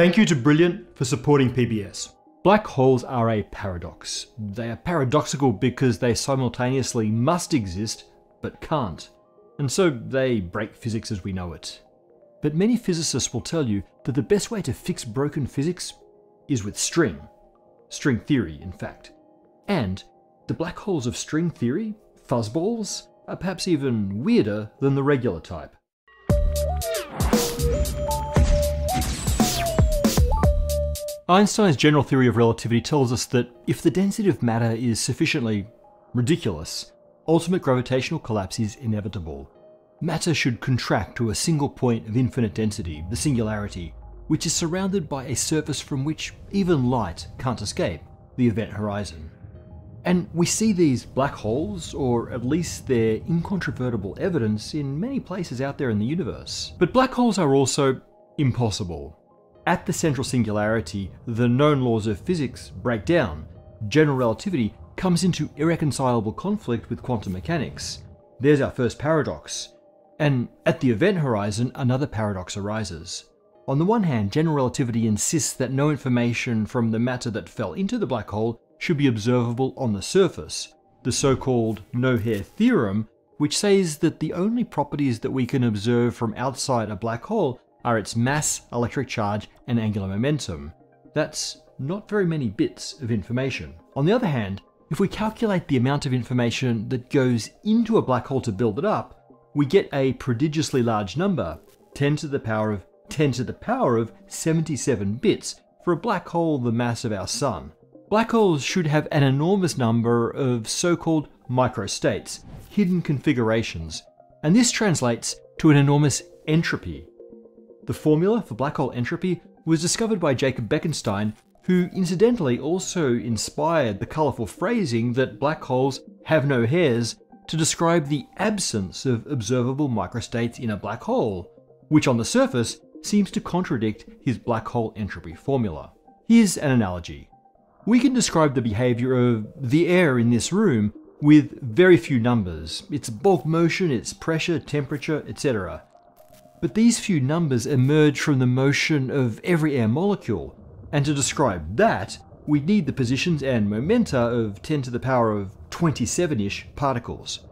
Thank you to Brilliant for supporting PBS. Black holes are a paradox. They are paradoxical because they simultaneously must exist, but can't. And so they break physics as we know it. But many physicists will tell you that the best way to fix broken physics is with string. String theory, in fact. And the black holes of string theory, fuzzballs, are perhaps even weirder than the regular type. Einstein's general theory of relativity tells us that if the density of matter is sufficiently ridiculous, ultimate gravitational collapse is inevitable. Matter should contract to a single point of infinite density, the singularity, which is surrounded by a surface from which even light can't escape, the event horizon. And we see these black holes, or at least their incontrovertible evidence, in many places out there in the universe. But black holes are also impossible. At the central singularity, the known laws of physics break down. General relativity comes into irreconcilable conflict with quantum mechanics. There's our first paradox. And at the event horizon, another paradox arises. On the one hand, general relativity insists that no information from the matter that fell into the black hole should be observable on the surface, the so-called no-hair theorem, which says that the only properties that we can observe from outside a black hole are its mass, electric charge, and angular momentum. That's not very many bits of information. On the other hand, if we calculate the amount of information that goes into a black hole to build it up, we get a prodigiously large number, 10 to the power of 10 to the power of 77 bits for a black hole the mass of our Sun. Black holes should have an enormous number of so-called microstates, hidden configurations, and this translates to an enormous entropy. The formula for black hole entropy was discovered by Jacob Bekenstein, who incidentally also inspired the colourful phrasing that black holes have no hairs to describe the absence of observable microstates in a black hole, which on the surface seems to contradict his black hole entropy formula. Here's an analogy. We can describe the behaviour of the air in this room with very few numbers, its bulk motion, its pressure, temperature, etc. But these few numbers emerge from the motion of every air molecule, and to describe that, we'd need the positions and momenta of 10 to the power of 27-ish particles.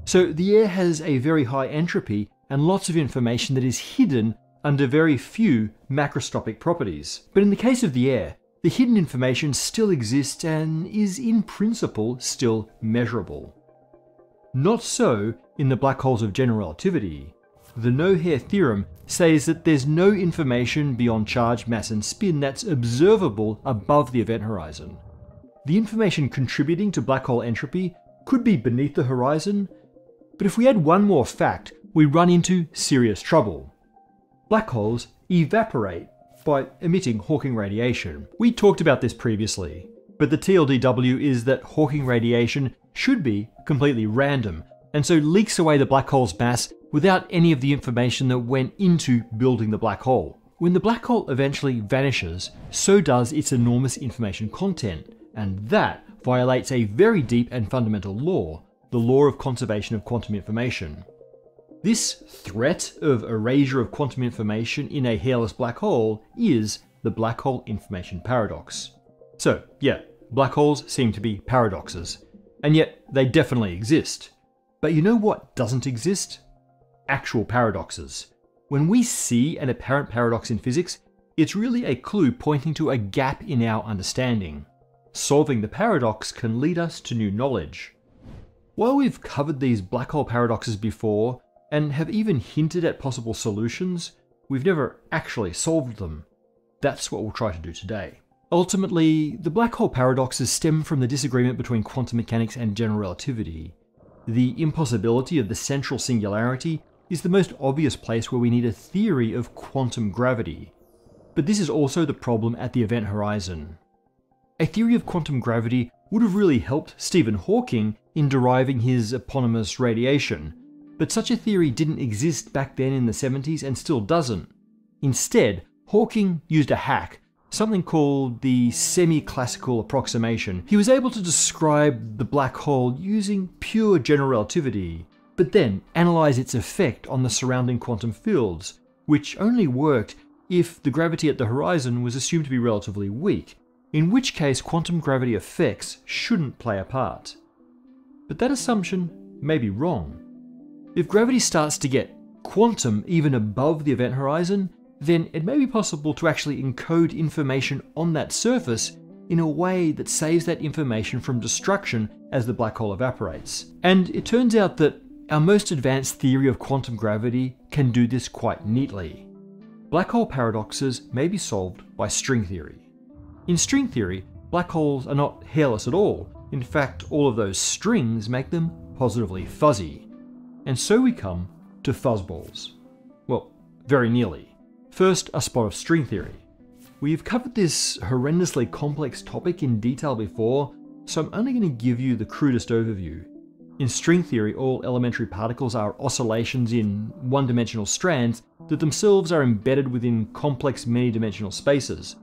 So the air has a very high entropy and lots of information that is hidden under very few macroscopic properties. But in the case of the air, the hidden information still exists and is in principle still measurable. Not so in the black holes of general relativity. The no-hair theorem says that there's no information beyond charge, mass and spin that's observable above the event horizon. The information contributing to black hole entropy could be beneath the horizon, but if we add one more fact, we run into serious trouble. Black holes evaporate by emitting Hawking radiation. We talked about this previously, but the TLDW is that Hawking radiation should be completely random, and so leaks away the black hole's mass without any of the information that went into building the black hole. When the black hole eventually vanishes, so does its enormous information content, and that violates a very deep and fundamental law, the law of conservation of quantum information. This threat of erasure of quantum information in a hairless black hole is the black hole information paradox. So yeah, black holes seem to be paradoxes, and yet they definitely exist. But you know what doesn't exist? Actual paradoxes. When we see an apparent paradox in physics, it's really a clue pointing to a gap in our understanding. Solving the paradox can lead us to new knowledge. While we've covered these black hole paradoxes before, and have even hinted at possible solutions, we've never actually solved them. That's what we'll try to do today. Ultimately, the black hole paradoxes stem from the disagreement between quantum mechanics and general relativity. The impossibility of the central singularity is the most obvious place where we need a theory of quantum gravity. But this is also the problem at the event horizon. A theory of quantum gravity would have really helped Stephen Hawking in deriving his eponymous radiation, but such a theory didn't exist back then in the 70s and still doesn't. Instead, Hawking used a hack, something called the semi-classical approximation. He was able to describe the black hole using pure general relativity, but then analyze its effect on the surrounding quantum fields, which only worked if the gravity at the horizon was assumed to be relatively weak, in which case quantum gravity effects shouldn't play a part. But that assumption may be wrong. If gravity starts to get quantum even above the event horizon, then it may be possible to actually encode information on that surface in a way that saves that information from destruction as the black hole evaporates. And it turns out that our most advanced theory of quantum gravity can do this quite neatly. Black hole paradoxes may be solved by string theory. In string theory, black holes are not hairless at all. In fact, all of those strings make them positively fuzzy. And so we come to fuzzballs. Well, very nearly. First, a spot of string theory. We've covered this horrendously complex topic in detail before, so I'm only going to give you the crudest overview. In string theory, all elementary particles are oscillations in one-dimensional strands that themselves are embedded within complex many-dimensional spaces.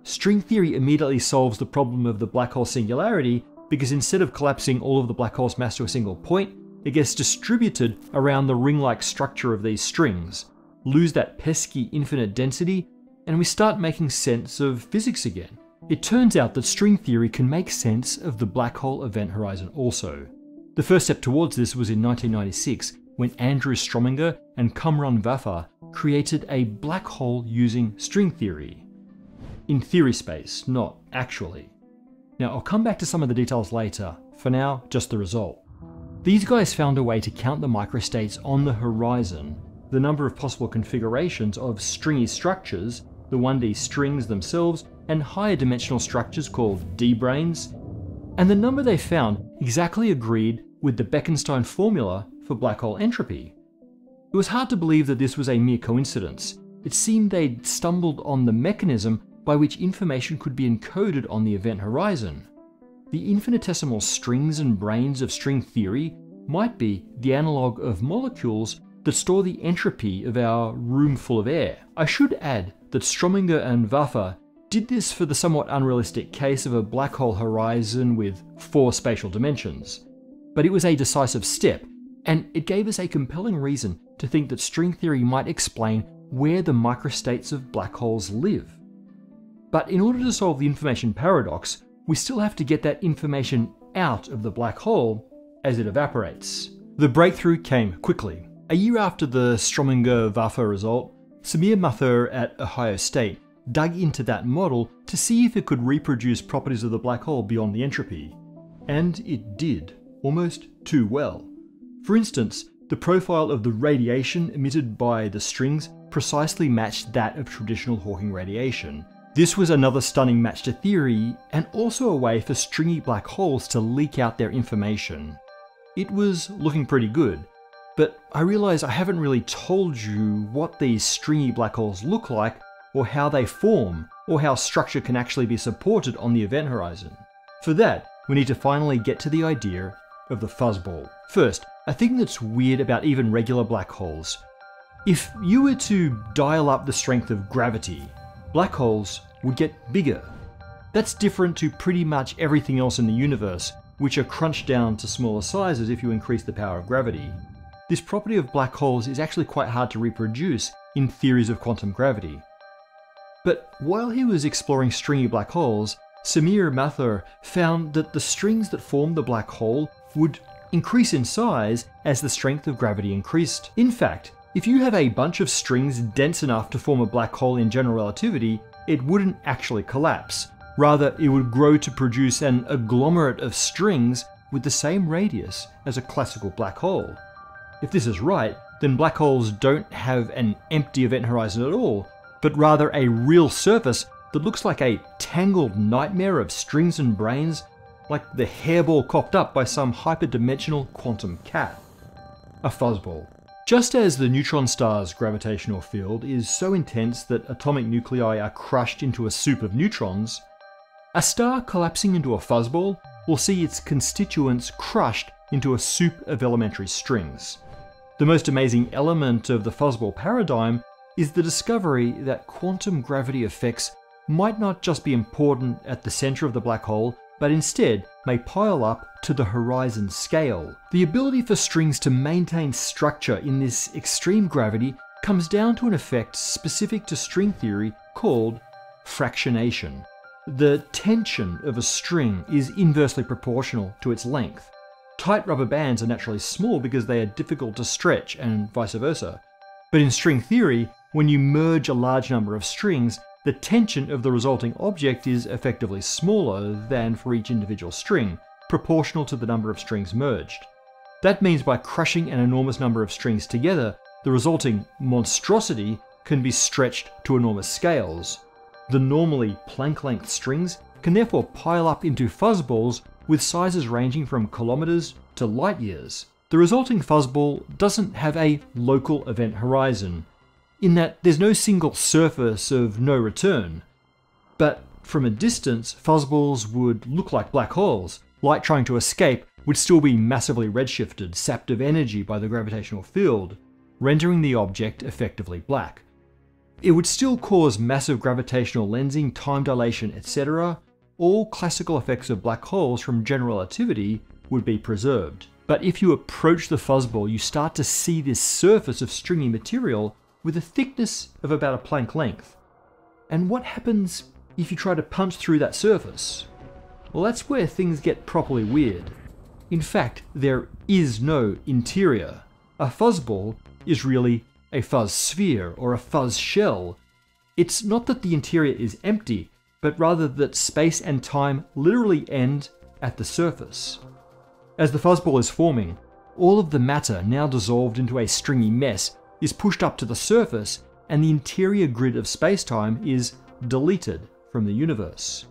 String theory immediately solves the problem of the black hole singularity because instead of collapsing all of the black hole's mass to a single point, it gets distributed around the ring-like structure of these strings, lose that pesky infinite density, and we start making sense of physics again. It turns out that string theory can make sense of the black hole event horizon also. The first step towards this was in 1996, when Andrew Strominger and Kamran Vafa created a black hole using string theory. In theory space, not actually. Now, I'll come back to some of the details later. For now, just the result. These guys found a way to count the microstates on the horizon, the number of possible configurations of stringy structures, the 1D strings themselves, and higher dimensional structures called D-branes, and the number they found exactly agreed with the Bekenstein formula for black hole entropy. It was hard to believe that this was a mere coincidence. It seemed they'd stumbled on the mechanism by which information could be encoded on the event horizon. The infinitesimal strings and branes of string theory might be the analogue of molecules that store the entropy of our room full of air. I should add that Strominger and Vafa did this for the somewhat unrealistic case of a black hole horizon with 4 spatial dimensions. But it was a decisive step, and it gave us a compelling reason to think that string theory might explain where the microstates of black holes live. But in order to solve the information paradox, we still have to get that information out of the black hole as it evaporates. The breakthrough came quickly. A year after the Strominger-Vafa result, Samir Mathur at Ohio State dug into that model to see if it could reproduce properties of the black hole beyond the entropy. And it did, almost too well. For instance, the profile of the radiation emitted by the strings precisely matched that of traditional Hawking radiation. This was another stunning match to theory, and also a way for stringy black holes to leak out their information. It was looking pretty good, but I realise I haven't really told you what these stringy black holes look like, or how they form, or how structure can actually be supported on the event horizon. For that, we need to finally get to the idea of the fuzzball. First, a thing that's weird about even regular black holes. If you were to dial up the strength of gravity, black holes would get bigger. That's different to pretty much everything else in the universe, which are crunched down to smaller sizes if you increase the power of gravity. This property of black holes is actually quite hard to reproduce in theories of quantum gravity. But while he was exploring stringy black holes, Samir Mathur found that the strings that formed the black hole would increase in size as the strength of gravity increased. In fact, if you have a bunch of strings dense enough to form a black hole in general relativity, it wouldn't actually collapse. Rather, it would grow to produce an agglomerate of strings with the same radius as a classical black hole. If this is right, then black holes don't have an empty event horizon at all, but rather a real surface that looks like a tangled nightmare of strings and branes, like the hairball coughed up by some hyperdimensional quantum cat. A fuzzball. Just as the neutron star's gravitational field is so intense that atomic nuclei are crushed into a soup of neutrons, a star collapsing into a fuzzball will see its constituents crushed into a soup of elementary strings. The most amazing element of the fuzzball paradigm is the discovery that quantum gravity effects might not just be important at the center of the black hole, but instead may pile up to the horizon scale. The ability for strings to maintain structure in this extreme gravity comes down to an effect specific to string theory called fractionation. The tension of a string is inversely proportional to its length. Tight rubber bands are naturally small because they are difficult to stretch, and vice versa. But in string theory, when you merge a large number of strings, the tension of the resulting object is effectively smaller than for each individual string, proportional to the number of strings merged. That means by crushing an enormous number of strings together, the resulting monstrosity can be stretched to enormous scales. The normally Planck-length strings can therefore pile up into fuzzballs with sizes ranging from kilometers to light years. The resulting fuzzball doesn't have a local event horizon, in that there's no single surface of no return. But from a distance, fuzzballs would look like black holes. Light trying to escape would still be massively redshifted, sapped of energy by the gravitational field, rendering the object effectively black. It would still cause massive gravitational lensing, time dilation, etc. All classical effects of black holes from general relativity would be preserved. But if you approach the fuzzball, you start to see this surface of stringy material with a thickness of about a Planck length. And what happens if you try to punch through that surface? Well, that's where things get properly weird. In fact, there is no interior. A fuzzball is really a fuzz sphere or a fuzz shell. It's not that the interior is empty, but rather that space and time literally end at the surface. As the fuzzball is forming, all of the matter, now dissolved into a stringy mess, is pushed up to the surface, and the interior grid of space-time is deleted from the universe.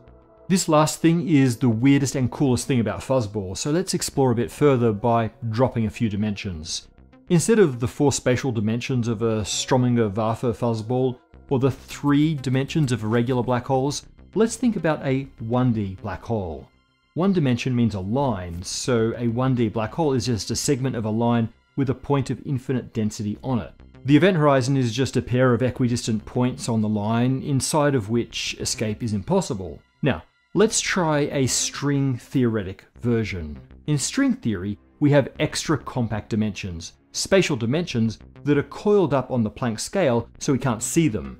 This last thing is the weirdest and coolest thing about fuzzballs, so let's explore a bit further by dropping a few dimensions. Instead of the 4 spatial dimensions of a Strominger-Vafa fuzzball, or the 3 dimensions of irregular black holes, let's think about a 1D black hole. 1 dimension means a line, so a 1D black hole is just a segment of a line with a point of infinite density on it. The event horizon is just a pair of equidistant points on the line, inside of which escape is impossible. Now, let's try a string theoretic version. In string theory, we have extra compact dimensions, spatial dimensions that are coiled up on the Planck scale so we can't see them.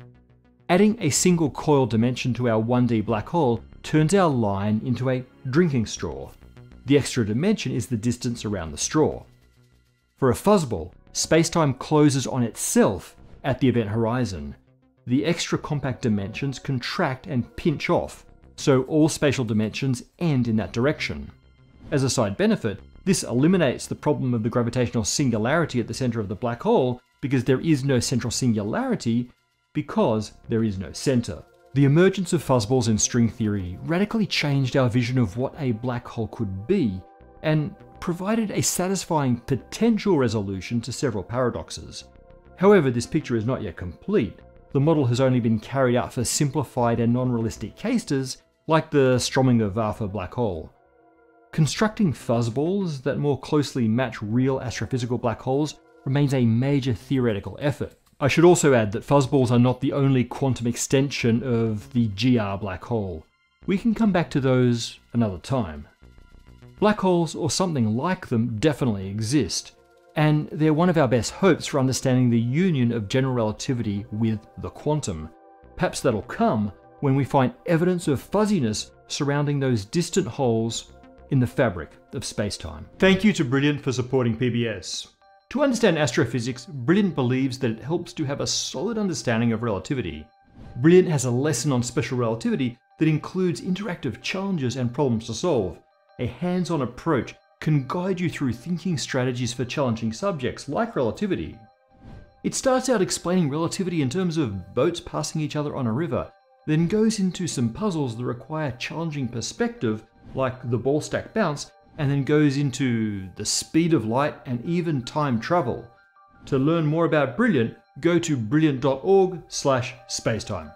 Adding a single coiled dimension to our 1D black hole turns our line into a drinking straw. The extra dimension is the distance around the straw. For a fuzzball, spacetime closes on itself at the event horizon. The extra compact dimensions contract and pinch off, so all spatial dimensions end in that direction. As a side benefit, this eliminates the problem of the gravitational singularity at the center of the black hole, because there is no central singularity, because there is no center. The emergence of fuzzballs in string theory radically changed our vision of what a black hole could be, and provided a satisfying potential resolution to several paradoxes. However, this picture is not yet complete. The model has only been carried out for simplified and non-realistic cases, like the Strominger-Vafa black hole. Constructing fuzzballs that more closely match real astrophysical black holes remains a major theoretical effort. I should also add that fuzzballs are not the only quantum extension of the GR black hole. We can come back to those another time. Black holes, or something like them, definitely exist, and they're one of our best hopes for understanding the union of general relativity with the quantum. Perhaps that'll come when we find evidence of fuzziness surrounding those distant holes in the fabric of space-time. Thank you to Brilliant for supporting PBS. To understand astrophysics, Brilliant believes that it helps to have a solid understanding of relativity. Brilliant has a lesson on special relativity that includes interactive challenges and problems to solve. A hands-on approach can guide you through thinking strategies for challenging subjects like relativity. It starts out explaining relativity in terms of boats passing each other on a river, then goes into some puzzles that require challenging perspective, like the ball stack bounce, and then goes into the speed of light and even time travel. To learn more about Brilliant, go to brilliant.org/spacetime.